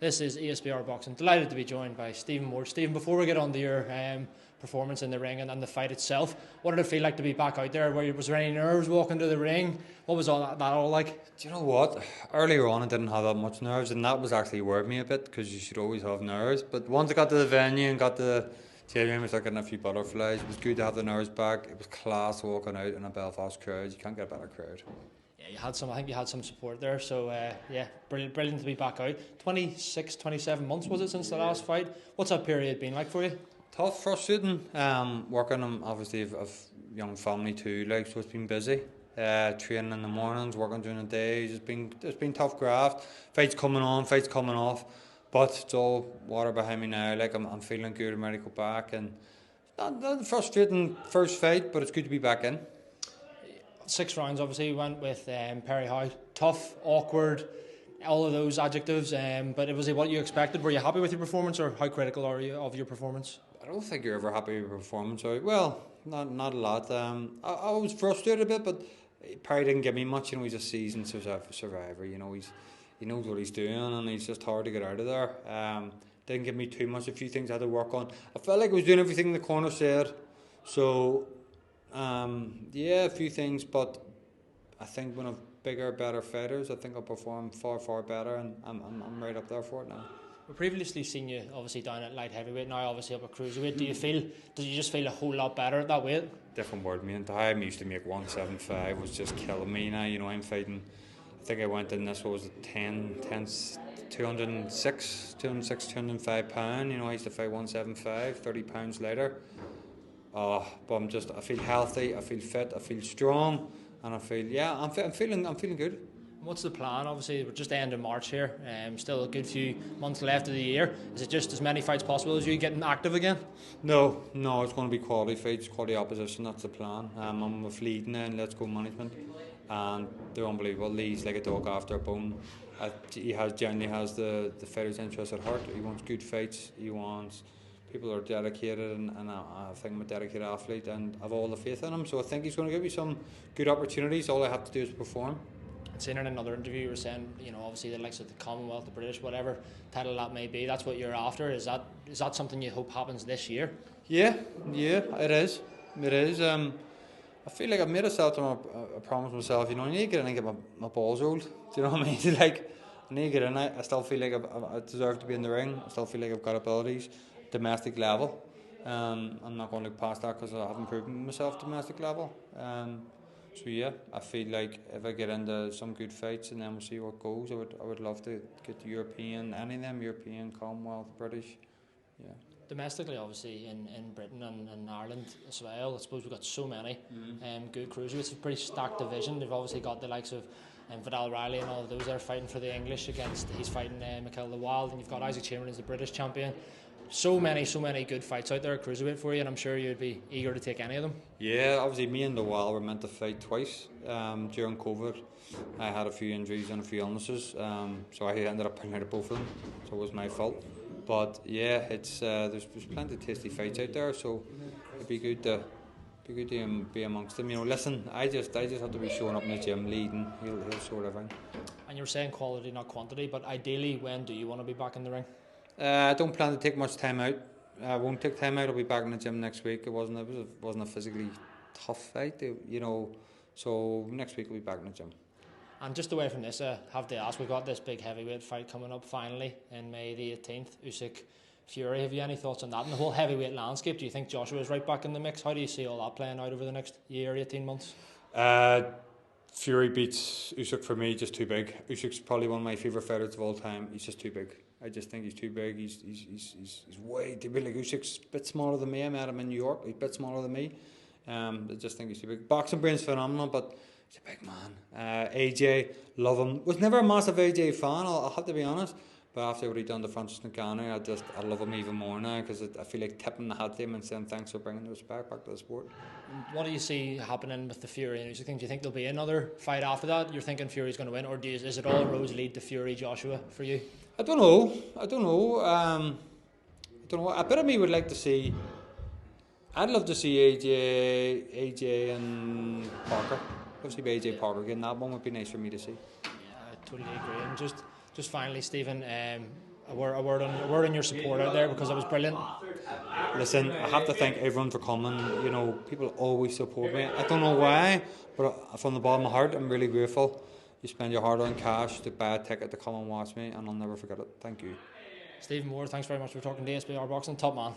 This is ESBR Boxing. Delighted to be joined by Stephen Moore. Stephen, before we get on to your performance in the ring and the fight itself, what did it feel like to be back out there? Was there any nerves walking to the ring? What was all that all like? Do you know what? Earlier on I didn't have that much nerves, and that was actually worried me a bit, because you should always have nerves. But once I got to the venue and got to the stadium, I was getting a few butterflies. It was good to have the nerves back. It was class walking out in a Belfast crowd. You can't get a better crowd. Yeah, you had some. I think you had some support there. So yeah, brilliant to be back out. 26, 27 months was it since the last fight? What's that period been like for you? Tough, frustrating. Working on obviously a young family too, like, so it's been busy. Training in the mornings, working during the days. It's been tough graft. Fights coming on, fights coming off, but it's all water behind me now. Like, I'm feeling good. I'm ready to go back, and not frustrating first fight, but it's good to be back in. 6 rounds, obviously. You went with Perry Howe. Tough, awkward, all of those adjectives. But it was what you expected. Were you happy with your performance, or how critical are you of your performance? I don't think you're ever happy with your performance. Well, not a lot. I was frustrated a bit, but Perry didn't give me much. You know, he's a seasoned survivor. You know, he knows what he's doing, and he's just hard to get out of there. Didn't give me too much. A few things I had to work on. I felt like I was doing everything the corner said. So, yeah, a few things, but I think when I've bigger, better fighters, I think I'll perform far better, and I'm right up there for it now. We've previously seen you obviously down at light heavyweight, now obviously up at cruiserweight. Did you just feel a whole lot better at that weight? Different world, man. The high I used to make 175 was just killing me now. You know, I'm fighting, I think I went in this, what was it, 205 pound. You know, I used to fight 175, 30 pounds later. But I feel healthy, I feel fit, I feel strong, and I feel, yeah, I'm feeling good. What's the plan? Obviously, we're just end of March here. Still a good few months left of the year. Is it just as many fights possible as you getting active again? No, it's going to be quality fights, quality opposition. That's the plan. I'm with Lead now in Let's Go Management, and they're unbelievable. Lee's like a dog after a bone. He generally has the fighter's interest at heart. He wants good fights. He wants people who are dedicated, and I think I'm a dedicated athlete, and I have all the faith in him. So I think he's going to give me some good opportunities. All I have to do is perform. Seen in another interview you were saying, you know, obviously the likes of the Commonwealth, the British, whatever title that may be, that's what you're after. Is that something you hope happens this year? Yeah, it is. I feel like I've made a promise myself, you know, I need to get in and get my balls rolled. Do you know what I mean? Like, I need to get in. I still feel like I deserve to be in the ring. I still feel like I've got abilities, domestic level. I'm not going to look past that, because I haven't proven myself domestic level. So yeah, I feel like if I get into some good fights and then we'll see what goes, I would love to get the European, any of them, European, Commonwealth, British, yeah. Domestically, obviously, in Britain and Ireland as well, I suppose we've got so many good cruiserweights. It's a pretty stacked division. They've obviously got the likes of Vidal Riley and all of those that are fighting for the English he's fighting Mikel the Wild, and you've got Isaac Chamberlain as the British champion. So many good fights out there at cruiserweight for you, and I'm sure you'd be eager to take any of them. Yeah, obviously me and the Wild were meant to fight twice during COVID. I had a few injuries and a few illnesses, so I ended up pulling out of both of them, so it was my fault. But yeah, it's there's plenty of tasty fights out there, so it'd be good to be amongst them. You know, listen, I just have to be showing up in the gym, leading. He'll sort everything. And you were saying quality, not quantity, but ideally, when do you want to be back in the ring? I don't plan to take much time out. I won't take time out. I'll be back in the gym next week. It wasn't a physically tough fight, you know. So next week I'll be back in the gym. And just away from this, I have to ask, we've got this big heavyweight fight coming up finally in May the 18th, Usyk Fury. Have you any thoughts on that and the whole heavyweight landscape? Do you think Joshua's right back in the mix? How do you see all that playing out over the next year, 18 months? Fury beats Usyk for me, just too big. Usyk's probably one of my favourite fighters of all time. He's just too big. I just think he's too big. He's way too big. Like, Usyk's a bit smaller than me. I met him in New York. He's a bit smaller than me. I just think he's too big. Boxing brain's phenomenal, but he's a big man. AJ, love him. Was never a massive AJ fan, I'll have to be honest. But after what he done to Francis Ngannou, I love him even more now, because I feel like tipping the hat to him and saying thanks for bringing the respect back to the sport. What do you see happening with the Fury and Usyk thing? Do you think there'll be another fight after that? You're thinking Fury's going to win, or is it all roads lead to Fury Joshua for you? I don't know. A bit of me would like to see. I'd love to see AJ and Parker. Love to see AJ Parker again. That one would be nice for me to see. Yeah, I totally agree. And just finally, Stephen, a word on your support out there, because it was brilliant. Listen, I have to thank everyone for coming. You know, people always support me. I don't know why, but from the bottom of my heart, I'm really grateful. You spend your hard-earned cash to buy a ticket to come and watch me, and I'll never forget it. Thank you. Stephen Moore, thanks very much for talking to ESBR Boxing. Top man.